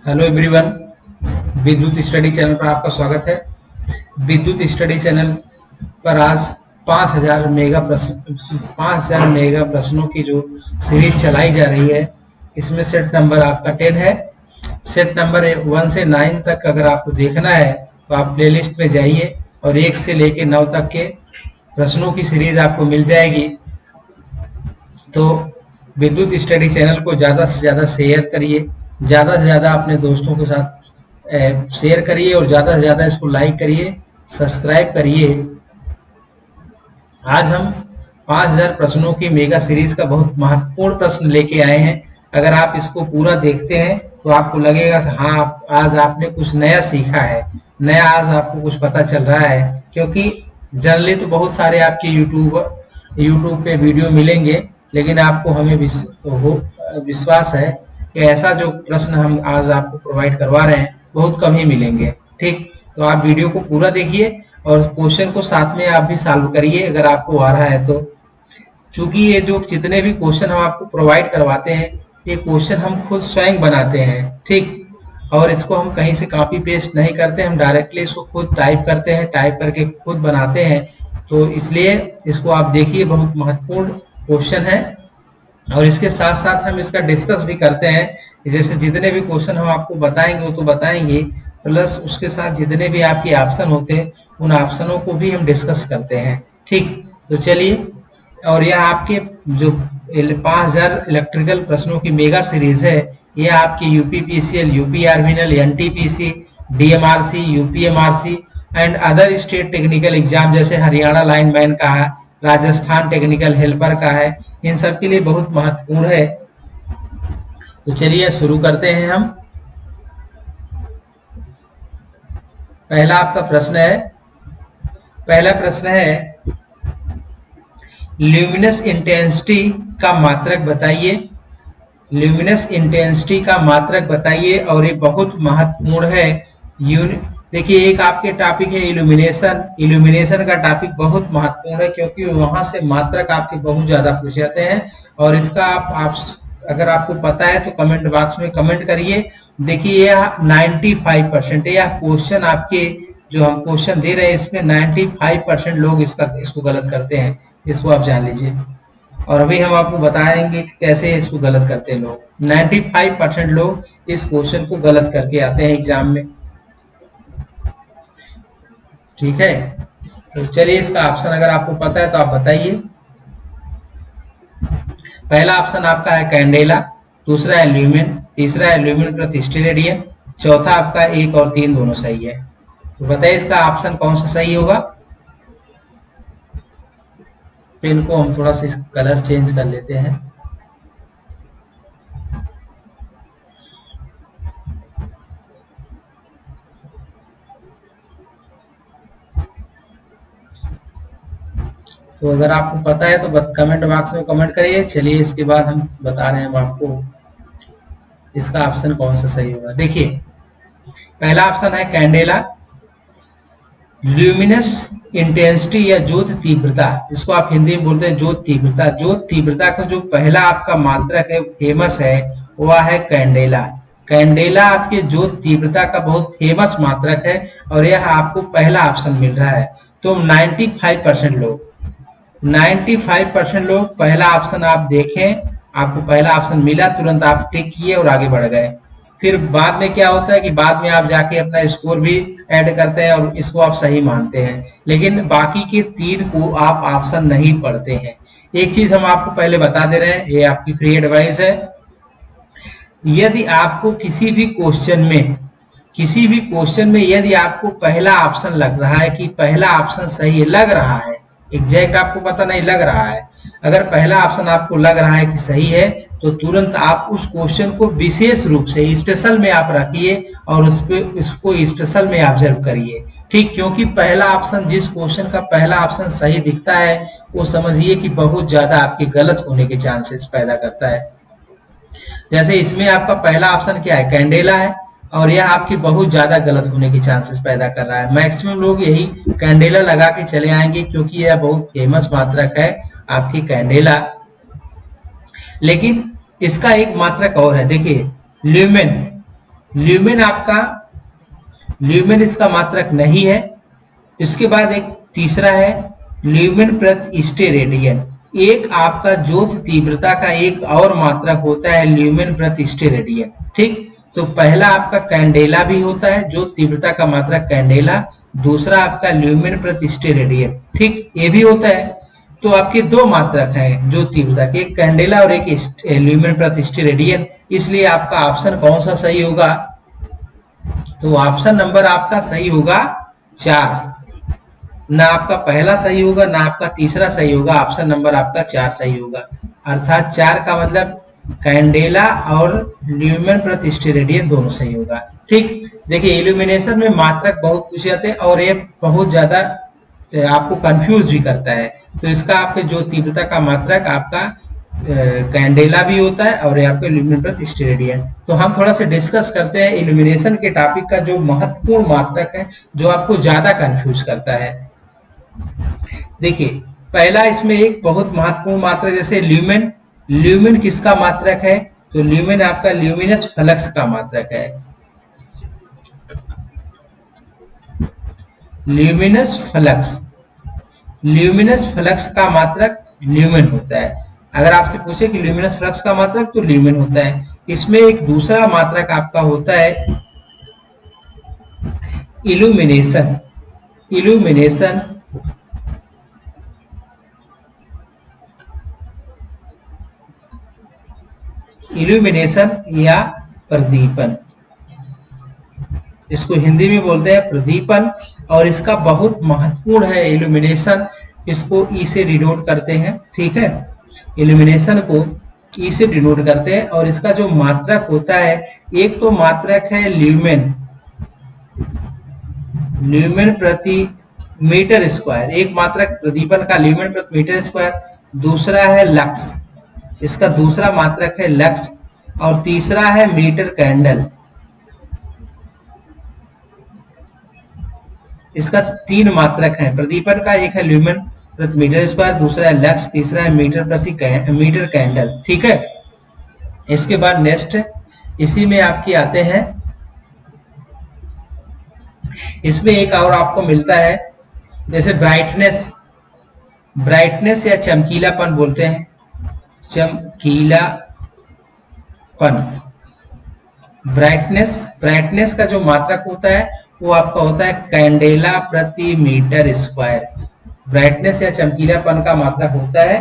Hello everyone, विद्युत study channel पर आपका स्वागत है। विद्युत स्टडी चैनल पर आज 5000 मेगा प्रश्नों की जो सीरीज चलाई जा रही है, इसमें सेट नंबर आपका 10 है। सेट नंबर 1 से 9 तक अगर आपको देखना है तो आप प्लेलिस्ट में जाइए और 1 से लेकर 9 तक के प्रश्नों की सीरीज आपको मिल जाएगी। तो विद्युत स्टडी चैनल को ज़्यादा से ज़्यादा शेयर करिए, ज़्यादा से ज़्यादा अपने दोस्तों के साथ शेयर करिए और ज़्यादा से ज़्यादा इसको लाइक करिए, सब्सक्राइब करिए। आज हम 5000 प्रश्नों की मेगा सीरीज का बहुत महत्वपूर्ण प्रश्न लेके आए हैं। अगर आप इसको पूरा देखते हैं तो आपको लगेगा कि हाँ, आज आपने कुछ नया सीखा है, नया आज आपको कुछ पता चल रहा है। क्योंकि जनरली तो बहुत सारे आपके यूट्यूब पे वीडियो मिलेंगे, लेकिन आपको हमें विश्वास है कि ऐसा जो प्रश्न हम आज आपको प्रोवाइड करवा रहे हैं बहुत कम ही मिलेंगे। ठीक, तो आप वीडियो को पूरा देखिए और क्वेश्चन को साथ में आप भी सॉल्व करिए अगर आपको आ रहा है तो। चूंकि ये जो जितने भी क्वेश्चन हम आपको प्रोवाइड करवाते हैं, ये क्वेश्चन हम खुद स्वयं बनाते हैं। ठीक, और इसको हम कहीं से कॉपी पेस्ट नहीं करते, हम डायरेक्टली इसको खुद टाइप करते हैं, टाइप करके खुद बनाते हैं। तो इसलिए इसको आप देखिए, बहुत महत्वपूर्ण क्वेश्चन है। और इसके साथ साथ हम इसका डिस्कस भी करते हैं। जैसे जितने भी क्वेश्चन हम आपको बताएंगे वो तो बताएंगे, प्लस उसके साथ जितने भी आपके ऑप्शन होते हैं उन ऑप्शनों को भी हम डिस्कस करते हैं। ठीक, तो चलिए, और यह आपके जो 5000 इलेक्ट्रिकल प्रश्नों की मेगा सीरीज है, यह आपकी यूपीपीसीएल, यूपी आर्मिनल, NTPC, DMRC, UPMRC and other state technical exam जैसे हरियाणा लाइनमैन का है, राजस्थान टेक्निकल हेल्पर का है, इन सब के लिए बहुत महत्वपूर्ण है। तो चलिए शुरू करते हैं हम। पहला आपका प्रश्न है, पहला प्रश्न है ल्यूमिनस इंटेंसिटी का मात्रक बताइए। ल्यूमिनस इंटेंसिटी का मात्रक बताइए, और ये बहुत महत्वपूर्ण है। देखिए, एक आपके टॉपिक है इल्यूमिनेशन। इल्यूमिनेशन का टॉपिक बहुत महत्वपूर्ण है क्योंकि वहां से मात्रक आपके बहुत ज्यादा पूछे जाते हैं। और इसका आप अगर आपको पता है तो कमेंट बॉक्स में कमेंट करिए। देखिए, यह 95% है। यह क्वेश्चन आपके जो हम क्वेश्चन दे रहे हैं इसमें 95% लोग इसको गलत करते हैं। इसको आप जान लीजिए, और अभी हम आपको बताएंगे कि कैसे इसको गलत करते हैं लोग। 95% लोग इस क्वेश्चन को गलत करके आते हैं एग्जाम में। ठीक है, तो चलिए इसका ऑप्शन अगर आपको पता है तो आप बताइए। पहला ऑप्शन आपका है कैंडेला, दूसरा है ल्यूमेन, तीसरा है ल्यूमेन प्रति स्टेरेडियन, चौथा आपका 1 और 3 दोनों सही है। तो बताइए इसका ऑप्शन कौन सा सही होगा। पेन को हम थोड़ा सा कलर चेंज कर लेते हैं। तो अगर आपको पता है तो कमेंट बॉक्स में कमेंट करिए। चलिए इसके बाद हम बता रहे हैं आपको इसका ऑप्शन कौन सा सही होगा। देखिए, पहला ऑप्शन है कैंडेला। ल्यूमिनस इंटेंसिटी या ज्योत तीव्रता, जिसको आप हिंदी में बोलते हैं ज्योत तीव्रता। ज्योत तीव्रता का जो पहला आपका मात्रक है, फेमस है, वह है कैंडेला। कैंडेला आपके ज्योत तीव्रता का बहुत फेमस मात्रक है, और यह आपको पहला ऑप्शन मिल रहा है। तो 95% लोग पहला ऑप्शन आप देखें, आपको पहला ऑप्शन मिला, तुरंत आप टिक किए और आगे बढ़ गए। फिर बाद में क्या होता है कि बाद में आप जाके अपना स्कोर भी ऐड करते हैं और इसको आप सही मानते हैं, लेकिन बाकी के 3 को आप ऑप्शन नहीं पढ़ते हैं। एक चीज हम आपको पहले बता दे रहे हैं, ये आपकी फ्री एडवाइस है। यदि आपको किसी भी क्वेश्चन में यदि आपको पहला ऑप्शन लग रहा है कि पहला ऑप्शन सही है, लग रहा है, एग्जैक्ट आपको पता नहीं लग रहा है, अगर पहला ऑप्शन आपको लग रहा है कि सही है, तो तुरंत आप उस क्वेश्चन को विशेष रूप से स्पेशल में आप रखिए और उसको स्पेशल में ऑब्जर्व करिए। ठीक, क्योंकि पहला ऑप्शन, जिस क्वेश्चन का पहला ऑप्शन सही दिखता है, वो समझिए कि बहुत ज्यादा आपके गलत होने के चांसेस पैदा करता है। जैसे इसमें आपका पहला ऑप्शन क्या है, कैंडेला है, और यह आपकी बहुत ज्यादा गलत होने के चांसेस पैदा कर रहा है। मैक्सिमम लोग यही कैंडेला लगा के चले आएंगे क्योंकि यह बहुत फेमस मात्रक है आपकी कैंडेला। लेकिन इसका एक मात्रक और है, देखिए ल्यूमेन। ल्यूमेन आपका, ल्यूमेन इसका मात्रक नहीं है। इसके बाद एक तीसरा है ल्यूमेन प्रति स्टेरेडियन। एक आपका ज्योत तीव्रता का एक और मात्रक होता है ल्यूमेन प्रति स्टेरेडियन। ठीक, तो पहला आपका कैंडेला भी होता है, ज्योत तीव्रता का मात्रक कैंडेला। दूसरा आपका ल्यूमेन प्रति स्टेरेडियन, ठीक, ये भी होता है। तो आपके दो मात्रक हैं ज्योत तीव्रता के, एक कैंडेला और एक ल्यूमेन प्रति स्टेरेडियन। इसलिए आपका ऑप्शन कौन सा सही होगा? तो ऑप्शन नंबर आपका सही होगा 4। ना आपका पहला सही होगा, ना आपका तीसरा सही होगा, ऑप्शन नंबर आपका 4 सही होगा। अर्थात 4 का मतलब कैंडेला और ल्यूमेन प्रति स्टेरेडियन दोनों सही होगा। ठीक, देखिए इल्यूमिनेशन में मात्रक बहुत पूछे जाते हैं और ये बहुत ज्यादा आपको कंफ्यूज भी करता है। तो इसका आपके जो तीव्रता का मात्रक आपका कैंडेला भी होता है और आपके ल्यूमेन प्रति स्टेरेडियन। तो हम थोड़ा सा डिस्कस करते हैं इल्यूमिनेशन के टॉपिक का जो महत्वपूर्ण मात्रक है, जो आपको ज्यादा कंफ्यूज करता है। देखिए पहला इसमें एक बहुत महत्वपूर्ण मात्रक, जैसे ल्यूमेन, ल्यूमेन किसका मात्रक है? तो ल्यूमेन आपका ल्यूमिनस फ्लक्स का मात्रक है। ल्यूमिनस फ्लक्स, ल्यूमिनस फ्लक्स का मात्रक ल्यूमेन होता है। अगर आपसे पूछे कि ल्यूमिनस फ्लक्स का मात्रक, तो ल्यूमेन होता है। इसमें एक दूसरा मात्रक आपका होता है इल्यूमिनेशन। इल्यूमिनेशन इल्यूमिनेशन या प्रदीपन, इसको हिंदी में बोलते हैं प्रदीपन, और इसका बहुत महत्वपूर्ण है इल्यूमिनेशन। इसको ई से डिनोट करते हैं, ठीक है, इल्यूमिनेशन को ई से डिनोट करते हैं। और इसका जो मात्रक होता है, एक तो मात्रक है ल्यूमेन, ल्यूमेन प्रति मीटर स्क्वायर, एक मात्रक प्रदीपन का ल्यूमेन प्रति मीटर स्क्वायर। दूसरा है लक्स, इसका दूसरा मात्रक है लक्स। और तीसरा है मीटर कैंडल, इसका 3 मात्रक है प्रदीपन का। एक है ल्यूमेन प्रति मीटर स्क्वायर, दूसरा है लक्स, तीसरा है मीटर प्रति मीटर कैंडल, ठीक है। इसके बाद नेक्स्ट इसी में आपकी आते हैं, इसमें एक और आपको मिलता है जैसे ब्राइटनेस, ब्राइटनेस या चमकीलापन बोलते हैं, चमकीलापन। ब्राइटनेस, ब्राइटनेस का जो मात्रक होता है वो आपका होता है कैंडेला प्रति मीटर स्क्वायर। ब्राइटनेस या चमकीलापन का मात्रक होता है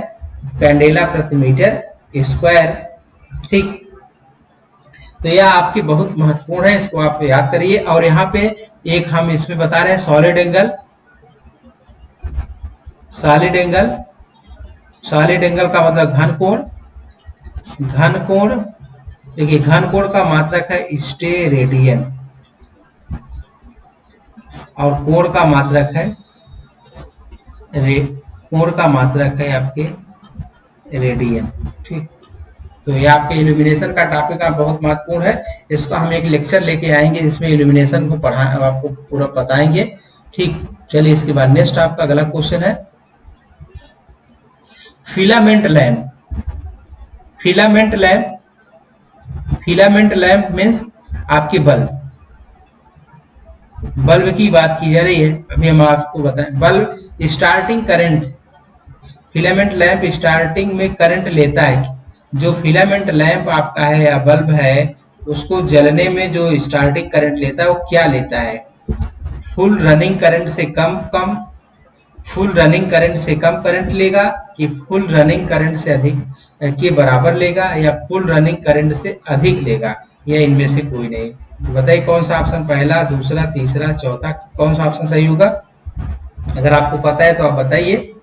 कैंडेला प्रति मीटर स्क्वायर, ठीक। तो यह आपकी बहुत महत्वपूर्ण है, इसको आप याद करिए। और यहाँ पे एक हम इसमें बता रहे हैं solid angle, solid angle, solid angle का मतलब घन कोण। घन कोण, देखिए घन कोण का मात्रक है स्टेरेडियन और कोण का मात्रक है कोण का मात्रक है आपके रेडियन, ठीक। तो ये आपके इल्यूमिनेशन का टॉपिक बहुत महत्वपूर्ण है, इसका हम एक लेक्चर लेके आएंगे जिसमें इल्यूमिनेशन को आपको पूरा बताएंगे, ठीक। चलिए इसके बाद नेक्स्ट आपका अगला क्वेश्चन है filament lamp. Filament lamp, filament lamp means आपके बल्ब, बल्ब की बात की जा रही है। अभी हम आपको बताएं, bulb starting current, filament lamp starting में करंट लेता है। जो फिलामेंट लैंप आपका है या बल्ब है, उसको जलने में जो स्टार्टिंग करंट लेता है वो क्या लेता है? फुल रनिंग करंट से कम फुल रनिंग करंट से कम करंट लेगा कि फुल रनिंग करंट से अधिक के बराबर लेगा या फुल रनिंग करंट से अधिक लेगा, या इनमें से कोई नहीं। तो बताइए कौन सा ऑप्शन, पहला, दूसरा, तीसरा, चौथा, कौन सा ऑप्शन सही होगा? अगर आपको पता है तो आप बताइए।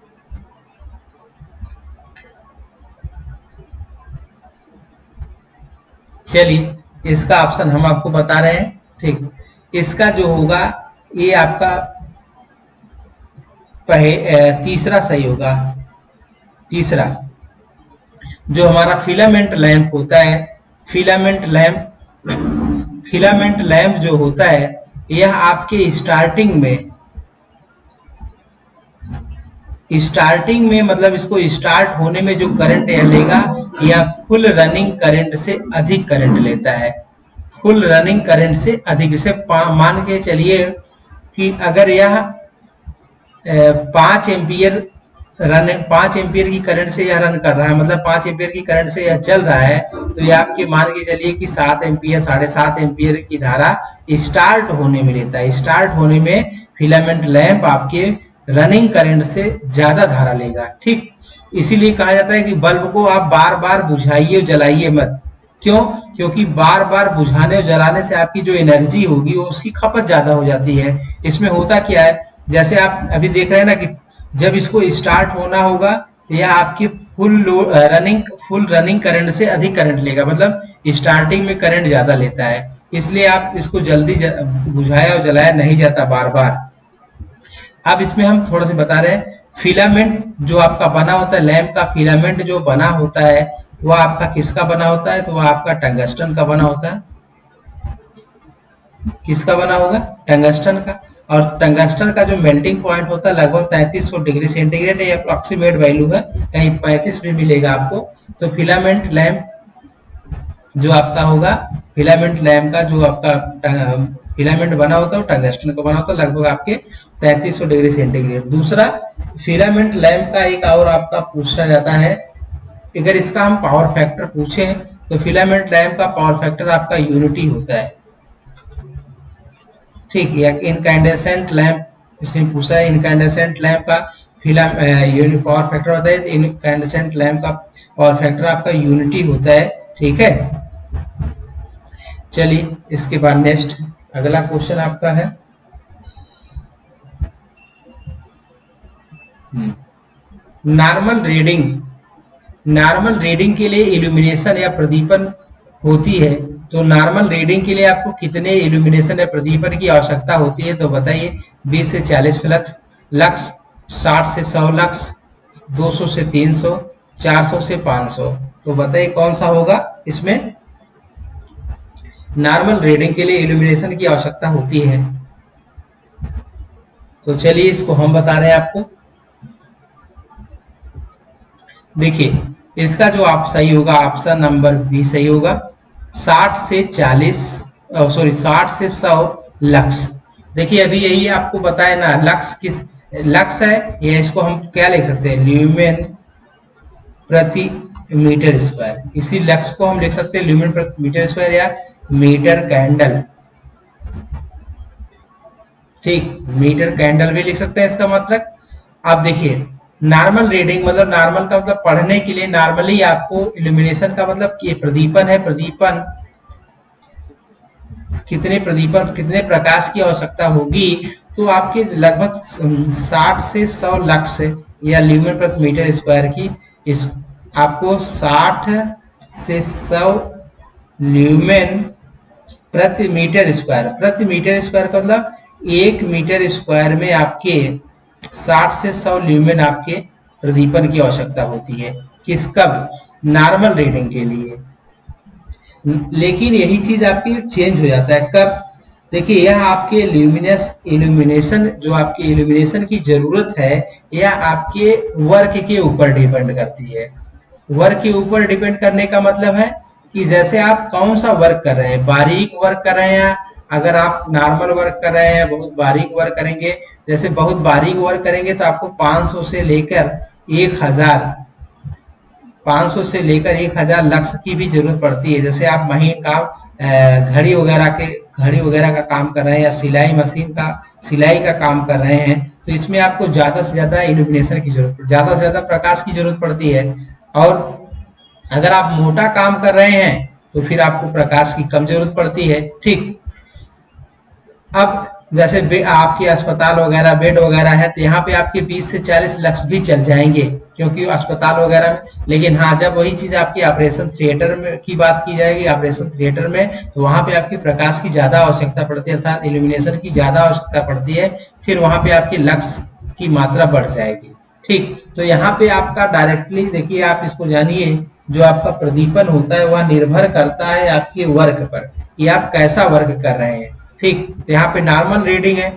चलिए इसका ऑप्शन हम आपको बता रहे हैं, ठीक। इसका जो होगा ये आपका तीसरा सही होगा। तीसरा जो हमारा फिलामेंट लैंप होता है, फिलामेंट लैंप जो होता है, यह आपके स्टार्टिंग में मतलब इसको स्टार्ट होने में जो करंट यह लेगा, यह फुल रनिंग करंट से अधिक करंट लेता है। फुल रनिंग करंट से अधिक। इसे मान के चलिए कि अगर यह 5 एम्पियर 5 एम्पियर की करंट से यह रन कर रहा है, मतलब 5 एम्पियर की करंट से यह चल रहा है, तो ये आपके मान के चलिए कि 7 एम्पियर 7.5 एम्पियर की धारा स्टार्ट होने में लेता है। स्टार्ट होने में फिलामेंट लैंप आपके रनिंग करंट से ज्यादा धारा लेगा। ठीक, इसीलिए कहा जाता है कि बल्ब को आप बार बार बुझाइए और जलाइए मत। क्यों? क्योंकि बार बार बुझाने और जलाने से आपकी जो एनर्जी होगी वो उसकी खपत ज्यादा हो जाती है। इसमें होता क्या है, जैसे आप अभी देख रहे हैं ना कि जब इसको स्टार्ट होना होगा तो यह आपकी फुल रनिंग करंट से अधिक करंट लेगा, मतलब स्टार्टिंग में करंट ज्यादा लेता है। इसलिए आप इसको जल्दी बुझाया और जलाया नहीं जाता बार बार। अब इसमें हम थोड़ा सा बता रहे हैं, फिलामेंट जो आपका बना होता है, लैंप का फिलामेंट जो बना होता है वह आपका किसका बना होता है? तो वह आपका टंगस्टन का बना होता है। किसका बना होगा? टंगस्टन का। और टंगस्टन का जो मेल्टिंग पॉइंट होता है लगभग 3300 डिग्री सेंटीग्रेड, ये अप्रोक्सीमेट वैल्यू है, कहीं 35 भी मिलेगा आपको। तो फिलामेंट लैंप जो आपका होगा, फिलामेंट लैंप का जो आपका फिलामेंट बना होता है वो टंगस्टन का बना होता है, लगभग आपके 3300 डिग्री सेंटीग्रेड। दूसरा, फिलामेंट लैंप का एक और आपका पूछा जाता है, अगर इसका हम पावर फैक्टर पूछें तो फिलामेंट लैंप का पावर फैक्टर आपका यूनिटी होता है। ठीक है, इनकैंडेसेंट लैंप इसमें पूछा है, इनकैंडेसेंट लैंप का पावर फैक्टर होता है, तो इनकैंडेसेंट लैंप का पावर फैक्टर आपका यूनिटी होता है। ठीक है, चलिए इसके बाद नेक्स्ट अगला क्वेश्चन आपका है, नॉर्मल रीडिंग। नॉर्मल रीडिंग के लिए इल्यूमिनेशन या प्रदीपन होती है, तो नॉर्मल रीडिंग के लिए आपको कितने इल्यूमिनेशन या प्रदीपन की आवश्यकता होती है? तो बताइए, 20 से 40 लक्स, 60 से 100 लक्स, 200 से 300, 400 से 500। तो बताइए कौन सा होगा इसमें नॉर्मल रीडिंग के लिए इल्यूमिनेशन की आवश्यकता होती है? तो चलिए इसको हम बता रहे हैं आपको। देखिए, इसका जो आप सही होगा, ऑप्शन नंबर बी सही होगा। 60 से 100 लक्स। देखिए अभी यही आपको बताया ना, लक्स किस लक्स है, ये इसको हम क्या लिख सकते हैं? ल्यूमेन प्रति मीटर स्क्वायर। इसी लक्स को हम लिख सकते हैं ल्यूमेन प्रति मीटर स्क्वायर या मीटर कैंडल। ठीक, मीटर कैंडल भी लिख सकते हैं इसका मतलब। अब देखिए, नॉर्मल रीडिंग मतलब नॉर्मल का मतलब पढ़ने के लिए नॉर्मली आपको इल्यूमिनेशन का मतलब कि प्रदीपन है, प्रदीपन कितने प्रकाश की आवश्यकता होगी? तो आपके लगभग 60 से 100 लक्स या ल्यूमेन प्रति मीटर स्क्वायर की इस आपको 60 से 100 ल्यूमेन प्रति मीटर स्क्वायर। प्रति मीटर स्क्वायर का मतलब 1 मीटर स्क्वायर में आपके 60 से 100 ल्यूमेन आपके प्रदीपन की आवश्यकता होती है। किस कब? नॉर्मल रीडिंग के लिए। लेकिन यही चीज आपकी चेंज हो जाता है कब? देखिए, यह आपके इल्यूमिनेशन जो आपकी इल्यूमिनेशन की जरूरत है, यह आपके वर्क के ऊपर डिपेंड करती है। वर्क के ऊपर डिपेंड करने का मतलब है कि जैसे आप कौन सा वर्क कर रहे हैं, बारीक वर्क कर रहे हैं, अगर आप नॉर्मल वर्क कर रहे हैं, बहुत बारीक वर्क करेंगे, जैसे बहुत बारीक वर्क करेंगे तो आपको 500 से लेकर 1000 लक्स की भी जरूरत पड़ती है। जैसे आप महीन का घड़ी वगैरह का काम कर रहे हैं या सिलाई का काम कर रहे हैं, तो इसमें आपको ज्यादा से ज्यादा इल्यूमिनेशन की जरूरत, ज्यादा से ज्यादा प्रकाश की जरूरत पड़ती है। और अगर आप मोटा काम कर रहे हैं तो फिर आपको प्रकाश की कम जरूरत पड़ती है। ठीक, अब जैसे आपके अस्पताल वगैरह बेड वगैरह है, तो यहाँ पे आपके 20 से 40 लक्स भी चल जाएंगे, क्योंकि अस्पताल वगैरह में। लेकिन हाँ, जब वही चीज आपकी ऑपरेशन थिएटर में की बात की जाएगी, ऑपरेशन थिएटर में, तो वहां पे आपकी प्रकाश की ज्यादा आवश्यकता पड़ती है, अर्थात इल्यूमिनेशन की ज्यादा आवश्यकता पड़ती है। फिर वहां पे आपकी लक्स की मात्रा बढ़ जाएगी। ठीक, तो यहाँ पे आपका डायरेक्टली देखिए, आप इसको जानिए, जो आपका प्रदीपन होता है वह निर्भर करता है आपके वर्क पर कि आप कैसा वर्क कर रहे हैं। ठीक, तो यहाँ पे नॉर्मल रीडिंग है,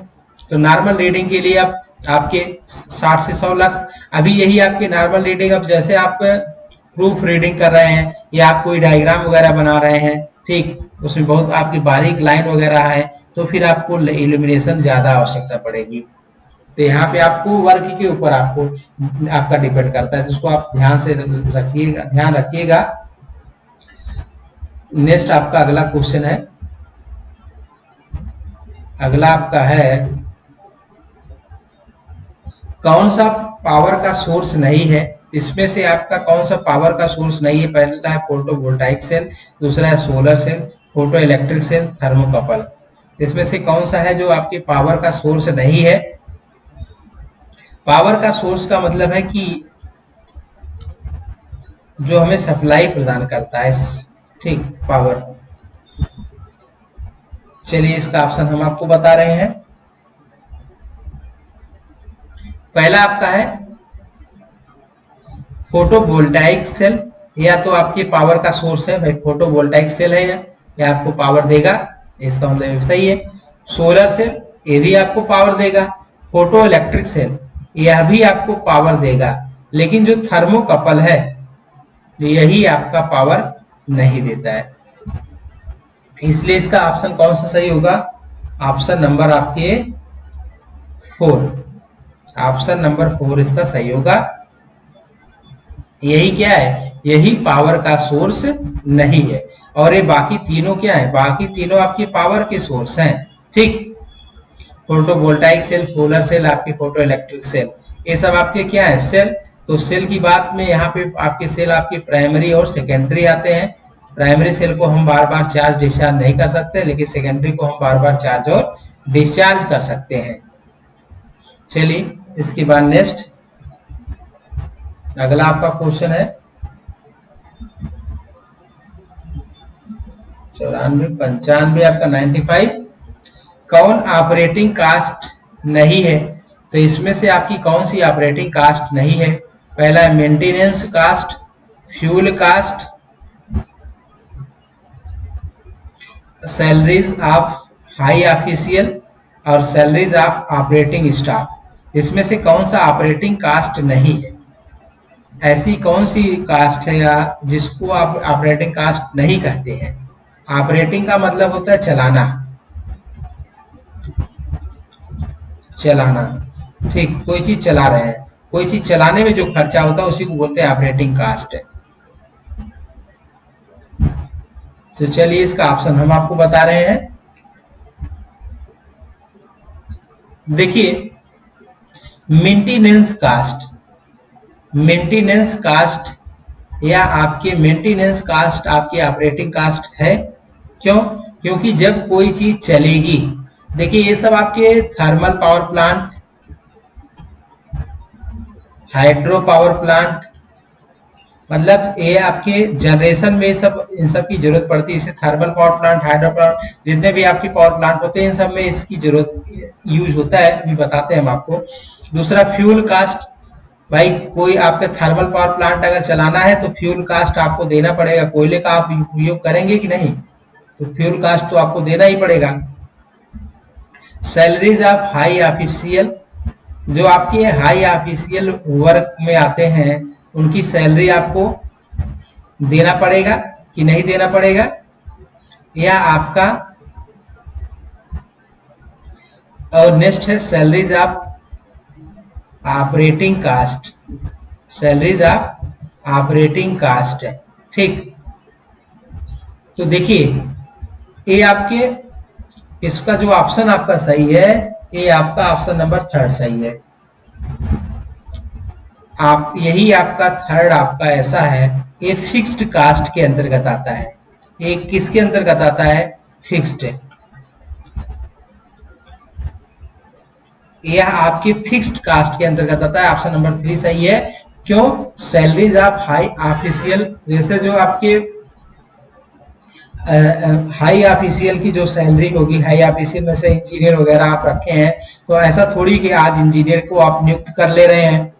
तो नॉर्मल रीडिंग के लिए आप आपके 60 से 100 लक्स। अभी यही आपकी नॉर्मल रीडिंग, अब जैसे आप प्रूफ रीडिंग कर रहे हैं या आप कोई डायग्राम वगैरह बना रहे हैं, ठीक, उसमें बहुत आपकी बारीक लाइन वगैरह है, तो फिर आपको इल्यूमिनेशन ज्यादा आवश्यकता पड़ेगी। तो यहाँ पे आपको वर्क के ऊपर आपको आपका डिपेंड करता है, जिसको आप ध्यान से रखिएगा, ध्यान रखिएगा। नेक्स्ट आपका अगला क्वेश्चन है, अगला आपका है कौन सा पावर का सोर्स नहीं है। इसमें से आपका कौन सा पावर का सोर्स नहीं है? पहला है फोटोवोल्टाइक सेल, दूसरा है solar cell, photo electric cell, thermocouple. इसमें से कौन सा है जो आपके पावर का सोर्स नहीं है? पावर का सोर्स का मतलब है कि जो हमें सप्लाई प्रदान करता है, ठीक, पावर। चलिए इसका ऑप्शन हम आपको बता रहे हैं। पहला आपका है फोटोवोल्टाइक सेल, या तो आपके पावर का सोर्स है भाई, फोटोवोल्टाइक सेल है या आपको पावर देगा, इसका मतलब सही है। सोलर सेल, ये भी आपको पावर देगा। फोटो इलेक्ट्रिक सेल, यह भी आपको पावर देगा। लेकिन जो थर्मोकपल है यही आपका पावर नहीं देता है। इसलिए इसका ऑप्शन कौन सा सही होगा? ऑप्शन नंबर आपके 4, ऑप्शन नंबर 4 इसका सही होगा। यही क्या है? यही पावर का सोर्स नहीं है। और ये बाकी तीनों क्या है? बाकी तीनों आपकी पावर के सोर्स हैं, ठीक। फोटोवोल्टाइक सेल, सोलर सेल, आपकी फोटो इलेक्ट्रिक सेल, ये सब आपके क्या है? सेल। तो सेल की बात में यहाँ पे आपके सेल आपके प्राइमरी और सेकेंडरी आते हैं। प्राइमरी सेल को हम बार बार चार्ज डिस्चार्ज नहीं कर सकते, लेकिन सेकेंडरी को हम बार बार चार्ज और डिस्चार्ज कर सकते हैं। चलिए इसके बाद नेक्स्ट अगला आपका क्वेश्चन है 94, 95, आपका 95। कौन ऑपरेटिंग कास्ट नहीं है? तो इसमें से आपकी कौन सी ऑपरेटिंग कास्ट नहीं है? पहला है maintenance cost, fuel cost, salaries of high official और सैलरीज ऑफ ऑपरेटिंग स्टाफ। इसमें से कौन सा ऑपरेटिंग कास्ट नहीं है? ऐसी कौन सी कास्ट है या जिसको आप ऑपरेटिंग कास्ट नहीं कहते हैं? ऑपरेटिंग का मतलब होता है चलाना, चलाना, ठीक, कोई चीज चला रहे हैं, कोई चीज चलाने में जो खर्चा होता है उसी को बोलते हैं ऑपरेटिंग कास्ट है। तो चलिए इसका ऑप्शन हम आपको बता रहे हैं। देखिए मेंटेनेंस कास्ट, मेंटेनेंस कास्ट या आपके मेंटेनेंस कास्ट आपकी ऑपरेटिंग कास्ट है। क्यों? क्योंकि जब कोई चीज चलेगी, देखिए ये सब आपके thermal power plant, hydro power plant, मतलब ये आपके जनरेशन में सब इन सब की जरूरत पड़ती है। इसे thermal power plant, hydro power, जितने भी आपके पावर प्लांट होते हैं इन सब में इसकी जरूरत यूज होता है, भी बताते हैं हम आपको। दूसरा फ्यूल कास्ट, भाई कोई आपका थर्मल पावर प्लांट अगर चलाना है तो फ्यूल कास्ट आपको देना पड़ेगा। कोयले का आप उपयोग करेंगे कि नहीं? तो फ्यूल कास्ट तो आपको देना ही पड़ेगा। सैलरीज ऑफ हाई ऑफिशियल, जो आपके हाई ऑफिशियल वर्क में आते हैं उनकी सैलरी आपको देना पड़ेगा कि नहीं देना पड़ेगा? या आपका, और नेक्स्ट है salaries of operating cost, salaries of operating cost है, ठीक। तो देखिए ये आपके, इसका जो ऑप्शन आपका सही है ये आपका ऑप्शन नंबर 3 सही है। आप यही आपका थर्ड आपका ऐसा है, ये फिक्स्ड कास्ट के अंतर्गत आता है। ये किसके अंतर्गत आता है? फिक्स्ड। यह आपके फिक्स्ड कास्ट के अंतर्गत आता है। ऑप्शन नंबर 3 सही है। क्यों? सैलरीज ऑफ हाई ऑफिशियल, जैसे जो आपके हाई ऑफिशियल की जो सैलरी होगी, हाई ऑफिशियल में से इंजीनियर वगैरह आप रखे हैं, तो ऐसा थोड़ी कि आज इंजीनियर को आप नियुक्त कर ले रहे हैं,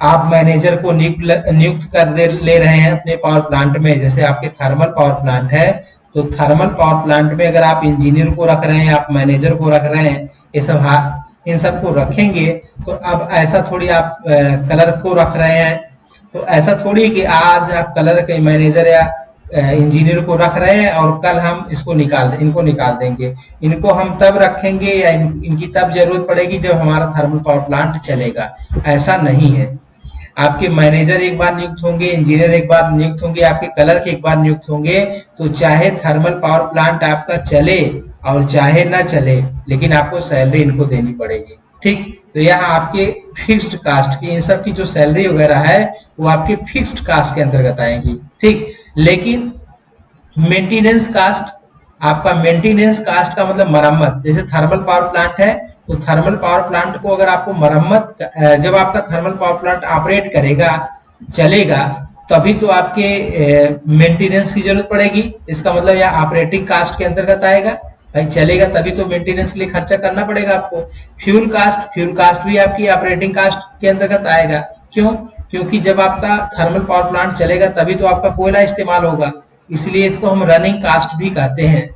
आप मैनेजर को नियुक्त कर ले रहे हैं अपने पावर प्लांट में। जैसे आपके थर्मल पावर प्लांट है, तो थर्मल पावर प्लांट में अगर आप इंजीनियर को रख रहे हैं, आप मैनेजर को रख रहे हैं, ये सब इन सबको रखेंगे, तो अब ऐसा थोड़ी आप कलर को रख रहे हैं, तो ऐसा थोड़ी कि आज आप कलर के मैनेजर या इंजीनियर को रख रहे हैं और कल हम इनको निकाल देंगे। इनको हम तब रखेंगे या इनकी तब जरूरत पड़ेगी जब हमारा थर्मल पावर प्लांट चलेगा, ऐसा नहीं है। आपके मैनेजर एक बार नियुक्त होंगे, इंजीनियर एक बार नियुक्त होंगे, आपके क्लर्क एक बार नियुक्त होंगे, तो चाहे थर्मल पावर प्लांट आपका चले और चाहे ना चले, लेकिन आपको सैलरी इनको देनी पड़ेगी। ठीक, तो यहाँ आपके फिक्स्ड कास्ट की इन सब की जो सैलरी वगैरह है वो आपके फिक्स्ड कास्ट के अंतर्गत आएंगी। ठीक, लेकिन मेंटेनेंस कास्ट, आपका मेंटेनेंस कास्ट का मतलब मरम्मत। जैसे थर्मल पावर प्लांट है तो थर्मल पावर प्लांट को अगर आपको मरम्मत, जब आपका थर्मल पावर प्लांट ऑपरेट करेगा, चलेगा, तभी तो आपके मेंटेनेंस की जरूरत पड़ेगी। इसका मतलब यह ऑपरेटिंग कास्ट के अंतर्गत आएगा। भाई चलेगा तभी तो मेंटेनेंस के लिए खर्चा करना पड़ेगा आपको। फ्यूल कास्ट भी आपकी ऑपरेटिंग कास्ट के अंतर्गत आएगा। क्यों? क्योंकि जब आपका थर्मल पावर प्लांट चलेगा तभी तो आपका कोयला इस्तेमाल होगा, इसलिए इसको हम रनिंग कास्ट भी कहते हैं।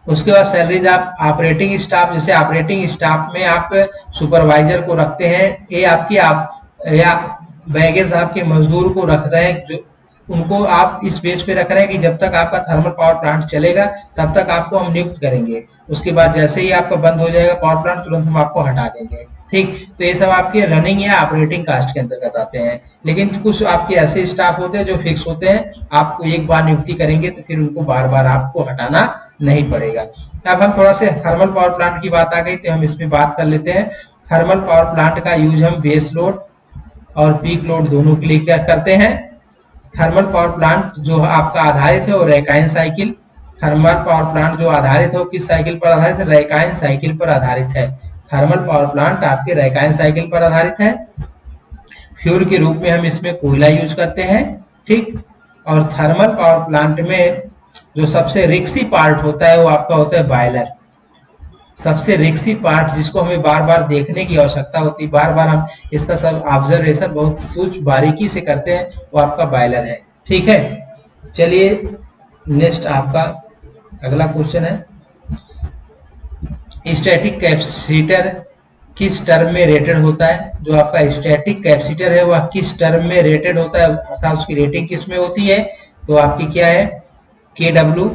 उसके बाद सैलरीज, आप ऑपरेटिंग स्टाफ, जैसे ऑपरेटिंग स्टाफ में आप सुपरवाइजर को रखते हैं, ये आपकी या बैगेज आपके मजदूर को रख रहे हैं, जो उनको आप इस बेस पे रख रहे हैं कि जब तक आपका थर्मल पावर प्लांट चलेगा तब तक आपको हम नियुक्त करेंगे। उसके बाद जैसे ही आपका बंद हो जाएगा पावर प्लांट, तुरंत हम आपको हटा देंगे। ठीक, तो ये सब आपके रनिंग या ऑपरेटिंग कास्ट के अंतर्गत आते हैं। लेकिन कुछ आपके ऐसे स्टाफ होते हैं जो फिक्स होते हैं, आपको एक बार नियुक्ति करेंगे तो फिर उनको बार बार आपको हटाना नहीं पड़ेगा। अब हम थोड़ा से थर्मल पावर प्लांट की बात आ गई तो हम इसमें बात कर लेते हैं। थर्मल पावर प्लांट का यूज हम बेस लोड और पीक लोड दोनों के लिए क्या करते हैं। थर्मल पावर प्लांट जो आपका आधारित है वो रैकाइन साइकिल, थर्मल पावर प्लांट जो आधारित है वो किस साइकिल पर आधारित है? रैकाइन साइकिल पर आधारित है। थर्मल पावर प्लांट आपके रैकाइन साइकिल पर आधारित है। फ्यूल के रूप में हम इसमें कोयला यूज करते हैं। ठीक, और थर्मल पावर प्लांट में जो सबसे रिक्सी पार्ट होता है वो आपका होता है बॉयलर। सबसे रिक्सी पार्ट जिसको हमें बार बार देखने की आवश्यकता होती है, बार बार हम इसका सब ऑब्जर्वेशन बहुत सूक्ष्म बारीकी से करते हैं, वो आपका बॉयलर है। ठीक है, चलिए नेक्स्ट आपका अगला क्वेश्चन है, स्टैटिक कैपेसिटर किस टर्म में रेटेड होता है? जो आपका स्टैटिक कैपेसिटर है वह किस टर्म में रेटेड होता है, अर्थात उसकी रेटिंग किस में होती है? तो आपकी क्या है? KW,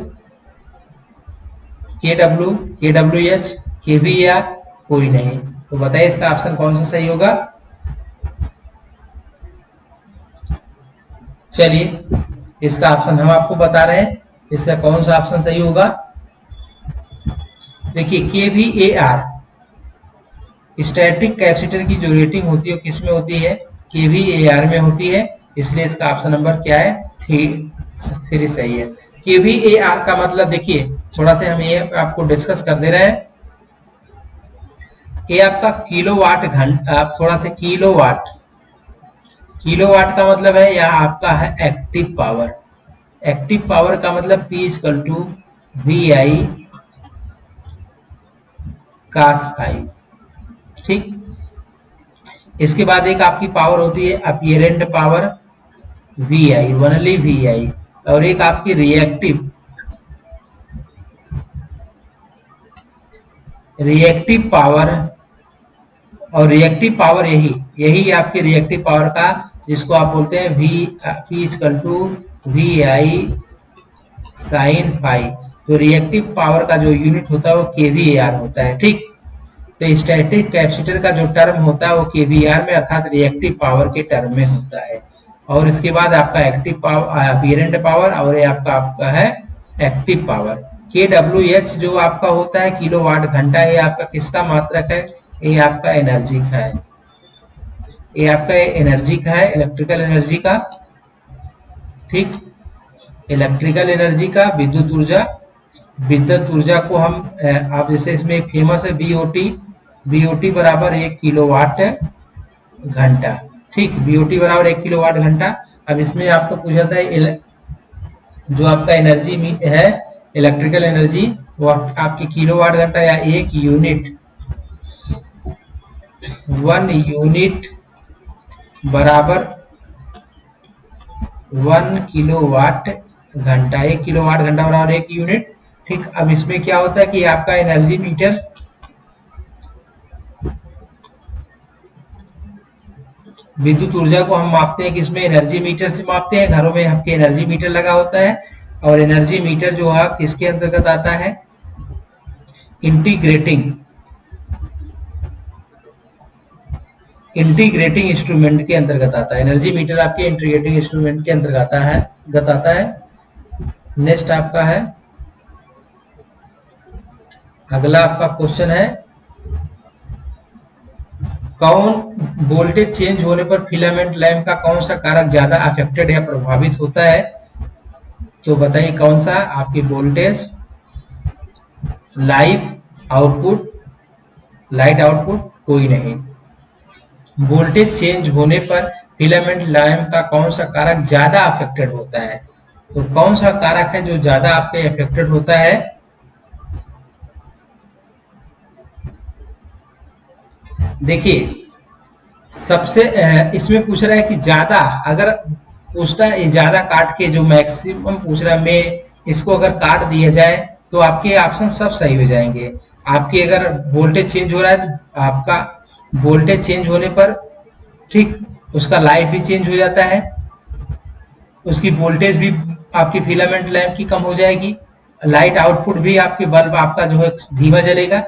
KWH, KVAR, कोई नहीं। तो बताइए इसका ऑप्शन कौन सा सही होगा? चलिए इसका ऑप्शन हम आपको बता रहे हैं, इसका कौन सा ऑप्शन सही होगा। देखिए KVAR, स्टैटिक कैपेसिटर की जो रेटिंग होती है किस में होती है? KVAR में होती है, इसलिए इसका ऑप्शन नंबर क्या है? 3 सही है। KVAR का मतलब देखिए, थोड़ा से हम ये आपको डिस्कस कर दे रहे हैं। ये आपका किलोवाट घंटा, थोड़ा से किलोवाट का मतलब है यह आपका है एक्टिव पावर। एक्टिव पावर का मतलब P = VI cos phi। ठीक, इसके बाद एक आपकी पावर होती है apparent power VI, only VI, और एक आपकी रिएक्टिव पावर, और रिएक्टिव पावर यही आपकी रिएक्टिव पावर का जिसको आप बोलते हैं P = VI sin phi। तो रिएक्टिव पावर का जो यूनिट होता है वो KVAR होता है। ठीक, तो स्टैटिक कैपेसिटर का जो टर्म होता है वो KVAR में अर्थात रिएक्टिव पावर के टर्म में होता है। और इसके बाद आपका एक्टिव पावर, अपीरेंट पावर, और ये आपका है एक्टिव पावर। KWH जो आपका होता है किलोवाट घंटा, ये आपका किसका मात्रक है? ये आपका एनर्जी का है, ये आपका एनर्जी का है, इलेक्ट्रिकल एनर्जी का। ठीक, इलेक्ट्रिकल एनर्जी का, विद्युत ऊर्जा को हम आप जैसे इसमें एक फेमस है BOT बराबर 1 किलोवाट घंटा। ठीक, BOT बराबर 1 किलोवाट घंटा। अब इसमें आपको पूछा था जो आपका एनर्जी है इलेक्ट्रिकल एनर्जी, वो आपकी किलोवाट घंटा या 1 यूनिट बराबर 1 किलोवाट घंटा। 1 किलोवाट घंटा बराबर 1 यूनिट। ठीक, अब इसमें क्या होता है कि आपका एनर्जी मीटर विद्युत ऊर्जा को हम मापते हैं किसमें, एनर्जी मीटर से मापते हैं। घरों में आपके एनर्जी मीटर लगा होता है, और एनर्जी मीटर जो है किसके अंतर्गत आता है, इंटीग्रेटिंग इंस्ट्रूमेंट के अंतर्गत आता है। एनर्जी मीटर आपके इंटीग्रेटिंग इंस्ट्रूमेंट के अंतर्गत आता है। नेक्स्ट आपका है, अगला आपका क्वेश्चन है, कौन वोल्टेज चेंज होने पर फिलामेंट लैंप का कौन सा कारक ज्यादा अफेक्टेड या प्रभावित होता है? तो बताइए कौन सा, आपकी वोल्टेज, लाइट आउटपुट, कोई नहीं। वोल्टेज चेंज होने पर फिलामेंट लैंप का कौन सा कारक ज्यादा अफेक्टेड होता है? तो कौन सा कारक है जो ज्यादा आपके अफेक्टेड होता है? देखिए सबसे इसमें पूछ रहा है कि ज्यादा, अगर पूछता है ज्यादा काट के, जो मैक्सिमम पूछ रहा है, मैं इसको अगर काट दिया जाए तो आपके ऑप्शन सब सही हो जाएंगे। आपकी अगर वोल्टेज चेंज हो रहा है तो आपका वोल्टेज चेंज होने पर ठीक उसका लाइफ भी चेंज हो जाता है, उसकी वोल्टेज भी आपकी फिलामेंट लैंप की कम हो जाएगी, लाइट आउटपुट भी आपके बल्ब आपका जो है धीमा जलेगा।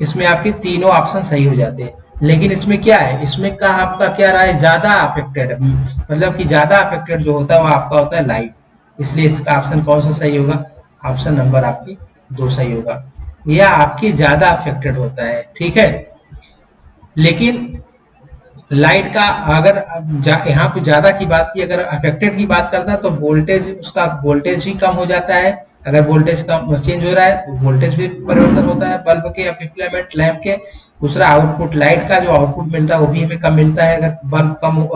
इसमें आपके तीनों ऑप्शन सही हो जाते हैं। लेकिन इसमें क्या है, इसमें का आपका क्या रहा है, ज्यादा अफेक्टेड, मतलब कि ज्यादा अफेक्टेड जो होता है वो आपका होता है लाइफ। इसलिए इसका ऑप्शन कौन सा सही होगा, ऑप्शन नंबर आपकी 2 सही होगा। यह आपकी ज्यादा अफेक्टेड होता है, ठीक है। लेकिन लाइट का अगर यहाँ पे ज्यादा की बात की, अगर अफेक्टेड की बात करता है तो वोल्टेज, उसका वोल्टेज भी कम हो जाता है। अगर वोल्टेज कम चेंज हो रहा है तो वोल्टेज भी परिवर्तन होता है बल्ब के या फिलामेंट लैंप के। दूसरा आउटपुट, लाइट का जो आउटपुट मिलता है वो भी हमें कम मिलता है। अगर बल्ब कम,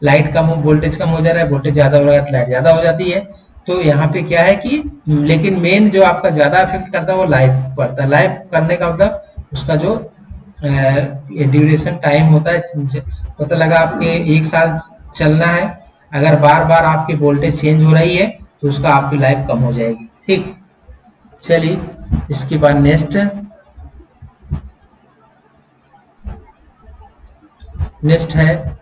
लाइट कम हो, वोल्टेज कम हो जा रहा है, वोल्टेज ज्यादा हो रहा है तो लाइट ज्यादा हो जाती है। तो यहाँ पे क्या है कि, लेकिन मेन जो आपका ज्यादा अफेक्ट करता है वो लाइफ पड़ता है। लाइफ करने का मतलब उसका जो ड्यूरेशन टाइम होता है, पता लगा आपके 1 साल चलना है, अगर बार बार आपकी वोल्टेज चेंज हो रही है तो उसका आपकी लाइफ कम हो जाएगी, ठीक। चलिए इसके बाद नेक्स्ट है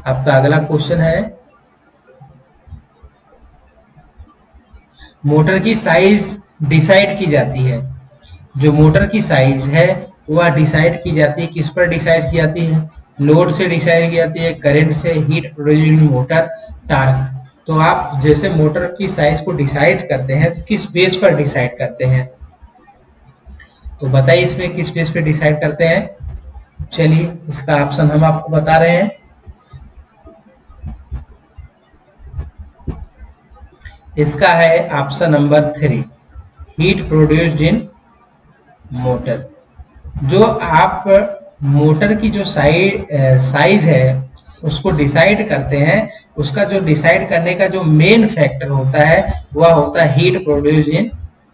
आपका अगला क्वेश्चन है, मोटर की साइज डिसाइड की जाती है। जो मोटर की साइज है वह डिसाइड की जाती है, किस पर डिसाइड की जाती है, लोड से डिसाइड की जाती है, करंट से, हीट प्रोड्यूसिंग मोटर, टार्क। तो आप जैसे मोटर की साइज को डिसाइड करते हैं तो किस बेस पर डिसाइड करते हैं, तो बताइए इसमें किस बेस पे डिसाइड करते हैं। चलिए इसका ऑप्शन हम आपको बता रहे हैं। इसका है option number 3, heat produced in motor. जो आप मोटर की जो साइज है उसको डिसाइड करते हैं, उसका जो डिसाइड करने का जो मेन फैक्टर होता है वह होता है हीट प्रोड्यूस इन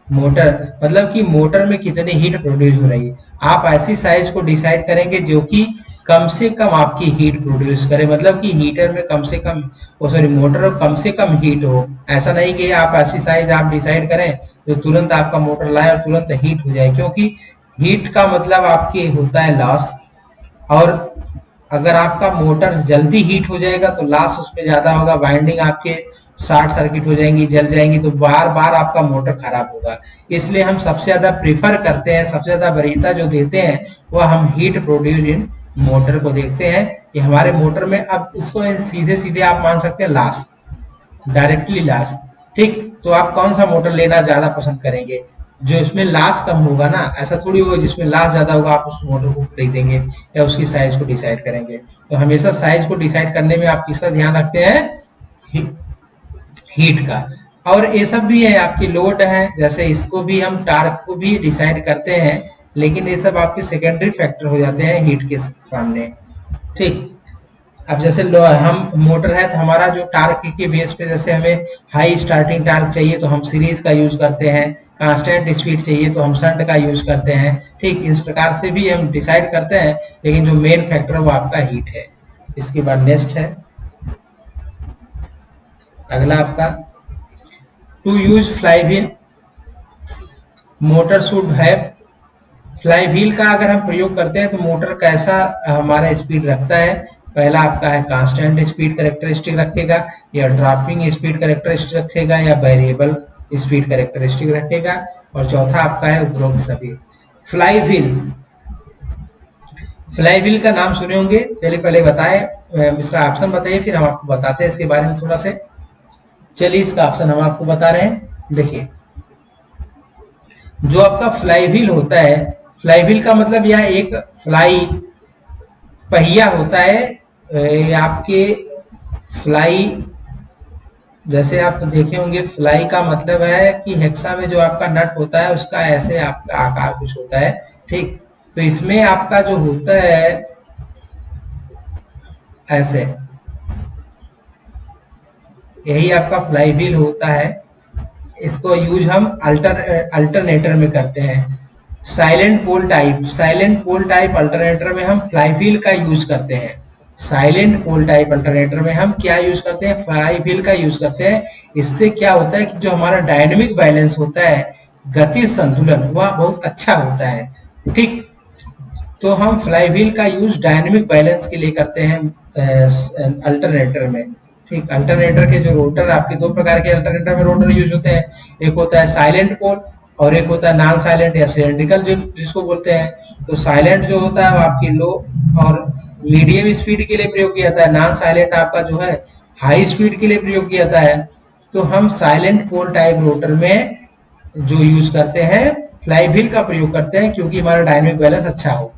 मोटर। मतलब कि मोटर में कितनी हीट प्रोड्यूस हो रही है। आप ऐसी साइज को डिसाइड करेंगे जो कि कम से कम आपकी हीट प्रोड्यूस करे, मतलब कि हीटर में कम से कम, मोटर में कम से कम हीट हो। ऐसा नहीं कि आप ऐसी साइज आप डिसाइड करें तो तुरंत आपका मोटर लाए और तुरंत हीट हो जाए, क्योंकि हीट का मतलब आपकी होता है लॉस। और अगर आपका मोटर जल्दी हीट हो जाएगा तो लॉस उसमें ज्यादा होगा, वाइंडिंग आपके शॉर्ट सर्किट हो जाएंगी, जल जाएंगी, तो बार बार आपका मोटर खराब होगा। इसलिए हम सबसे ज्यादा प्रीफर करते हैं, सबसे ज्यादा वरीयता जो देते हैं वह हम हीट प्रोड्यूस इन मोटर को देखते हैं कि हमारे मोटर में, अब इसको सीधे सीधे आप मान सकते हैं लॉस, डायरेक्टली लॉस, ठीक। तो आप कौन सा मोटर लेना ज्यादा पसंद करेंगे, जो इसमें लॉस कम होगा ना। ऐसा थोड़ी होगा जिसमें लॉस ज्यादा होगा आप उस मोटर को खरीदेंगे या उसकी साइज को डिसाइड करेंगे। तो हमेशा साइज को डिसाइड करने में आप किसका ध्यान रखते हैं, हीट का। और ये सब भी है आपकी लोड है, जैसे इसको भी हम टार्क को भी डिसाइड करते हैं, लेकिन ये सब आपके सेकेंडरी फैक्टर हो जाते हैं हीट के सामने, ठीक। अब जैसे हम मोटर है तो हमारा जो टार्क के बेस पे, जैसे हमें हाई स्टार्टिंग टार्क चाहिए तो हम सीरीज का यूज करते हैं, कांस्टेंट स्पीड चाहिए तो हम शंट का यूज करते हैं, ठीक। इस प्रकार से भी हम डिसाइड करते हैं, लेकिन जो मेन फैक्टर वो आपका हीट है। इसके बाद नेक्स्ट है अगला आपका, to use flywheel motor should have. Flywheel का अगर हम प्रयोग करते हैं तो मोटर कैसा हमारा स्पीड रखता है, पहला आपका है कांस्टेंट स्पीड कैरेक्टरिस्टिक रखेगा, या ड्रॉपिंग स्पीड कैरेक्टरिस्टिक रखेगा, या वेरिएबल स्पीड कैरेक्टरिस्टिक रखेगा, और चौथा आपका है उपरोक्त सभी। फ्लाई व्हील, फ्लाई व्हील का नाम सुने होंगे, चलिए पहले बताएं, इसका ऑप्शन बताइए, फिर हम आपको बताते हैं इसके बारे में थोड़ा से। चलिए इसका ऑप्शन हम आपको बता रहे हैं। देखिए जो आपका फ्लाई व्हील होता है, फ्लाई व्हील का मतलब यह एक फ्लाई पहिया होता है, आपके फ्लाई, जैसे आप देखे होंगे फ्लाई का मतलब है कि हेक्सा में जो आपका नट होता है उसका ऐसे आपका आकार कुछ होता है, ठीक। तो इसमें आपका जो होता है ऐसे, यही आपका फ्लाई व्हील होता है। इसको यूज हम अल्टरनेटर में करते हैं। साइलेंट पोल टाइप, साइलेंट पोल टाइप अल्टरनेटर में हम फ्लाई व्हील का यूज करते हैं। साइलेंट पोल टाइप अल्टरनेटर में हम क्या यूज करते हैं, फ्लाई व्हील का यूज करते हैं। इससे क्या होता है कि जो हमारा डायनेमिक बैलेंस होता है, गति संतुलन, वह बहुत अच्छा होता है, ठीक। तो हम फ्लाई व्हील का यूज डायनेमिक बैलेंस के लिए करते हैं अल्टरनेटर में, ठीक। अल्टरनेटर के जो रोटर, आपके दो प्रकार के अल्टरनेटर में रोटर यूज होते हैं, एक होता है साइलेंट पोल और एक होता है नॉन साइलेंट या सिलेंड्रिकल जो जिसको बोलते हैं। तो साइलेंट जो होता है वो आपकी लो और मीडियम स्पीड के लिए प्रयोग किया जाता है, नॉन साइलेंट आपका जो है हाई स्पीड के लिए प्रयोग किया जाता है। तो हम साइलेंट पोल टाइप रोटर में जो यूज करते हैं फ्लाई व्हील का प्रयोग करते हैं, क्योंकि हमारा डायनेमिक बैलेंस अच्छा हो।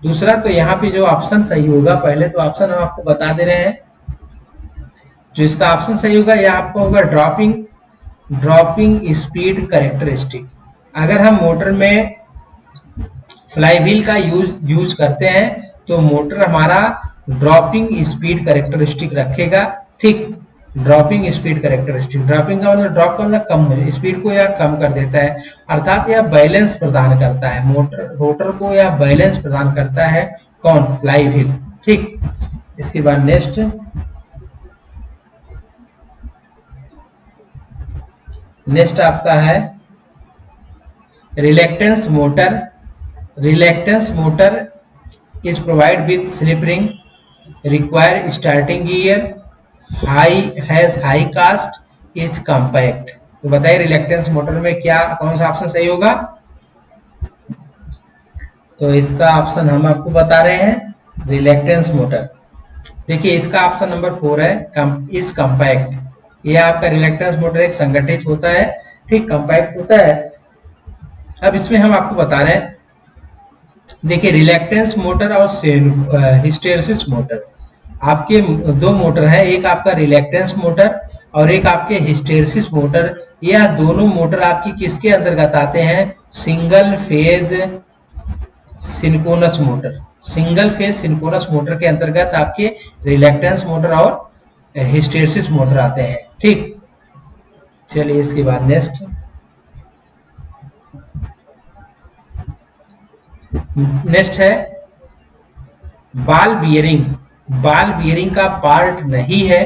दूसरा, तो यहाँ पे जो ऑप्शन सही होगा, पहले तो ऑप्शन हम आपको बता दे रहे हैं, जो इसका ऑप्शन सही होगा यह आपका होगा ड्रॉपिंग स्पीड कैरेक्टरिस्टिक। अगर हम मोटर में फ्लाई व्हील का यूज करते हैं तो मोटर हमारा ड्रॉपिंग स्पीड कैरेक्टरिस्टिक रखेगा, ठीक। ड्रॉपिंग स्पीड कैरेक्टरिस्टिक, ड्रॉपिंग का मतलब ड्रॉप का मतलब कम हो, स्पीड को यह कम कर देता है, अर्थात यह बैलेंस प्रदान करता है, मोटर रोटर को यह बैलेंस प्रदान करता है, कौन, फ्लाई व्हील, ठीक। इसके बाद नेक्स्ट आपका है reluctance motor. Reluctance motor is provide with slip ring, require starting gear, high cost, is compact. तो बताइए रिलैक्टेंस मोटर में क्या, कौन सा ऑप्शन सही होगा। तो इसका ऑप्शन हम आपको बता रहे हैं, रिलैक्टेंस मोटर। देखिए इसका ऑप्शन नंबर 4 है, इज कॉम्पैक्ट। ये आपका रिलैक्टेंस मोटर एक संगठित होता है, ठीक, कॉम्पैक्ट होता है। अब इसमें हम आपको बता रहे हैं, देखिए रिलैक्टेंस मोटर और हिस्टेरिसिस मोटर, आपके दो मोटर है, एक आपका रिलैक्टेंस मोटर और एक आपके हिस्टेरिसिस मोटर। यह दोनों मोटर आपकी किसके अंतर्गत आते हैं, single phase synchronous motor. Single phase synchronous motor के अंतर्गत आपके रिलैक्टेंस मोटर और हिस्टेरिसिस मोटर आते हैं, ठीक। चलिए इसके बाद नेक्स्ट है बाल बियरिंग। बाल बियरिंग का पार्ट नहीं है,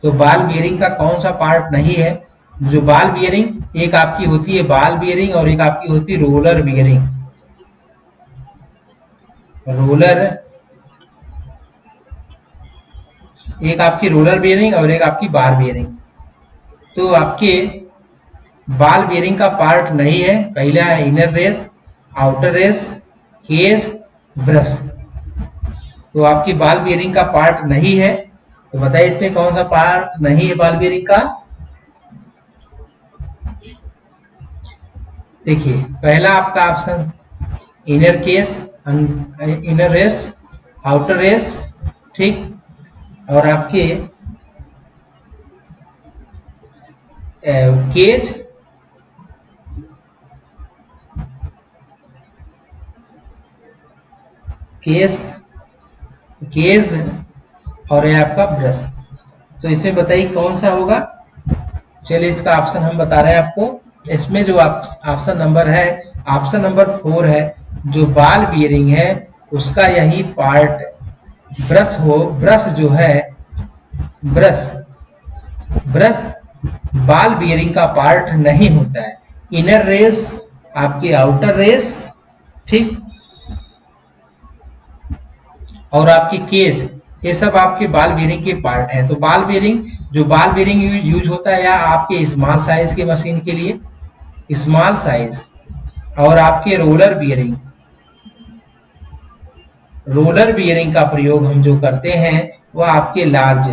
तो बाल बियरिंग का कौन सा पार्ट नहीं है, जो बाल बियरिंग, एक आपकी होती है बाल बियरिंग और एक आपकी होती है रोलर बियरिंग। एक आपकी रोलर बियरिंग और एक आपकी बार बियरिंग। तो आपके बाल बियरिंग का पार्ट नहीं है, पहला है inner race, outer race, case, brush. तो आपकी बाल बियरिंग का पार्ट नहीं है, तो बताइए इसमें कौन सा पार्ट नहीं है बाल बियरिंग का। देखिए पहला आपका option inner case, inner race, outer race, ठीक, और आपके केज, केज और ये आपका ब्रश। तो इसमें बताइए कौन सा होगा। चलिए इसका ऑप्शन हम बता रहे हैं आपको। इसमें जो ऑप्शन नंबर है, ऑप्शन नंबर 4 है, जो बाल बियरिंग है उसका यही पार्ट ब्रश हो। ब्रश जो है, ब्रश बाल बियरिंग का पार्ट नहीं होता है। इनर रेस आपकी आउटर रेस, ठीक, और आपकी ये सब आपके बाल बेरिंग के पार्ट हैं। तो बाल बेरिंग, जो बाल बेरिंग यूज होता है या आपके स्मॉल साइज के मशीन के लिए स्मॉल साइज, और आपके रोलर बियरिंग का प्रयोग हम जो करते हैं वह आपके लार्ज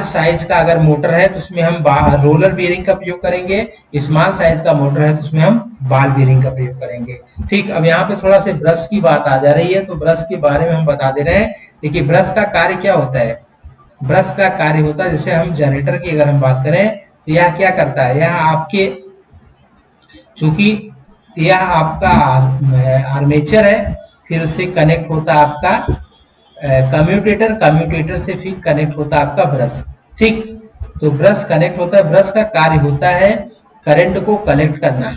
साइज का अगर मोटर है तो उसमें हम रोलर बियरिंग का प्रयोग करेंगे, स्मॉल साइज का मोटर है तो उसमें हम बाल बियरिंग का प्रयोग करेंगे। ठीक, अब यहाँ पे थोड़ा से ब्रश की बात आ जा रही है, तो ब्रश के बारे में हम बता दे रहे हैं। देखिए ब्रश का कार्य क्या होता है। ब्रश का कार्य होता है, जैसे हम जनरेटर की अगर हम बात करें तो यह क्या करता है, यह आपके, चूंकि यह आपका आर्मेचर है, फिर उससे कनेक्ट होता है आपका कम्यूटेटर से फिर कनेक्ट होता है आपका ब्रश। ठीक, तो ब्रश कनेक्ट होता है। ब्रश का कार्य होता है करंट को कलेक्ट करना,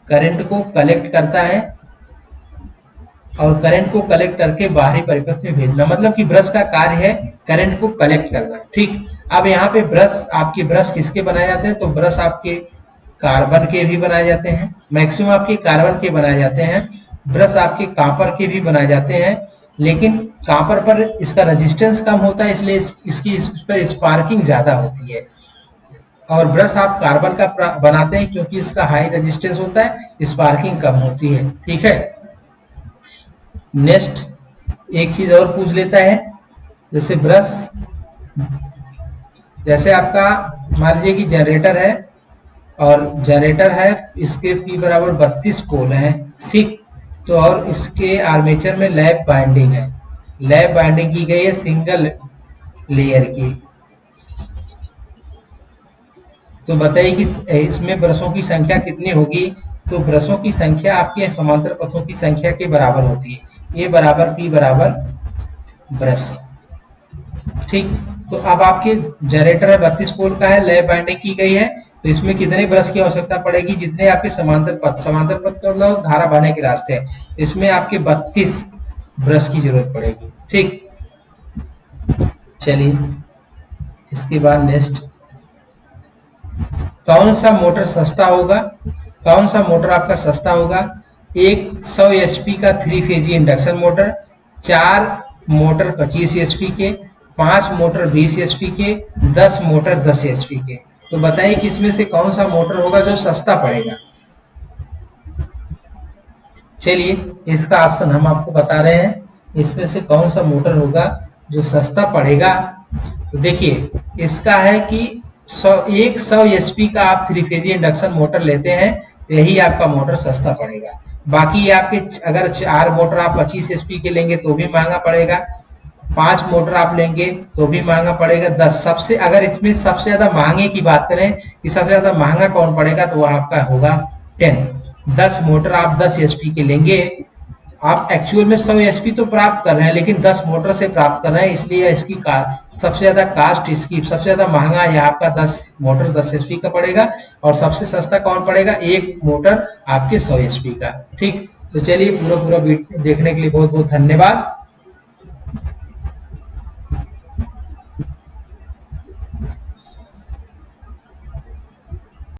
करंट को कलेक्ट करता है और करंट को कलेक्ट करके बाहरी परिपथ में भेजना, मतलब कि ब्रश का कार्य है करंट को कलेक्ट करना। ठीक, अब यहाँ पे आपके ब्रश किसके बनाए जाते हैं, तो ब्रश आपके कार्बन के भी बनाए जाते हैं, मैक्सिमम आपके कार्बन के बनाए जाते हैं। ब्रश आपके कॉपर के भी बनाए जाते हैं, लेकिन कॉपर पर इसका रेजिस्टेंस कम होता है, इसलिए इसकी इस पर स्पार्किंग ज्यादा होती है। और ब्रश आप कार्बन का बनाते हैं क्योंकि इसका हाई रेजिस्टेंस होता है, स्पार्किंग कम होती है। ठीक है, नेक्स्ट एक चीज और पूछ लेता है, जैसे ब्रश, जैसे आपका मान लीजिए कि जनरेटर है, और जनरेटर है इसके P बराबर 32 पोल है। ठीक, तो और इसके आर्मेचर में लैप बाइंडिंग है, लैप बाइंडिंग की गई है सिंगल लेयर की। तो बताइए कि इसमें ब्रशों की संख्या कितनी होगी, तो ब्रशों की संख्या आपके समांतर पथों की संख्या के बराबर होती है, A बराबर P बराबर ब्रश। ठीक, तो अब आपके जनरेटर है 32 पोल का है, लैप बाइंडिंग की गई है, तो इसमें कितने ब्रश की आवश्यकता पड़ेगी, जितने आपके समांतर पथ का मतलब धारा बहने के रास्ते हैं, इसमें आपके 32 ब्रश की जरूरत पड़ेगी। ठीक, चलिए इसके बाद नेक्स्ट, कौन सा मोटर सस्ता होगा, कौन सा मोटर आपका सस्ता होगा। एक 100 HP का 3 phase induction motor, 4 motor 25 HP के, 5 मोटर 20 HP के, 10 मोटर 10 HP के। तो बताइए कि इसमें से कौन सा मोटर होगा जो सस्ता पड़ेगा। चलिए इसका ऑप्शन हम आपको बता रहे हैं, इसमें से कौन सा मोटर होगा जो सस्ता पड़ेगा। तो देखिए इसका है कि 100 HP का आप 3 फेज इंडक्शन मोटर लेते हैं तो यही आपका मोटर सस्ता पड़ेगा। बाकी आपके अगर 4 मोटर आप 25 HP के लेंगे तो भी महंगा पड़ेगा, 5 मोटर आप लेंगे तो भी महंगा पड़ेगा, 10 सबसे, अगर इसमें सबसे ज्यादा महंगे की बात करें कि सबसे ज्यादा महंगा कौन पड़ेगा तो वह आपका होगा 10 मोटर आप 10 HP के लेंगे। आप एक्चुअल में 100 HP तो प्राप्त कर रहे हैं लेकिन 10 मोटर से प्राप्त कर रहे हैं, इसलिए इसकी सबसे ज्यादा कास्ट, इसकी सबसे ज्यादा महंगा यह आपका 10 मोटर 10 HP का पड़ेगा, और सबसे सस्ता कौन पड़ेगा, एक मोटर आपके 100 HP का। ठीक, तो चलिए पूरा वीडियो देखने के लिए बहुत बहुत धन्यवाद।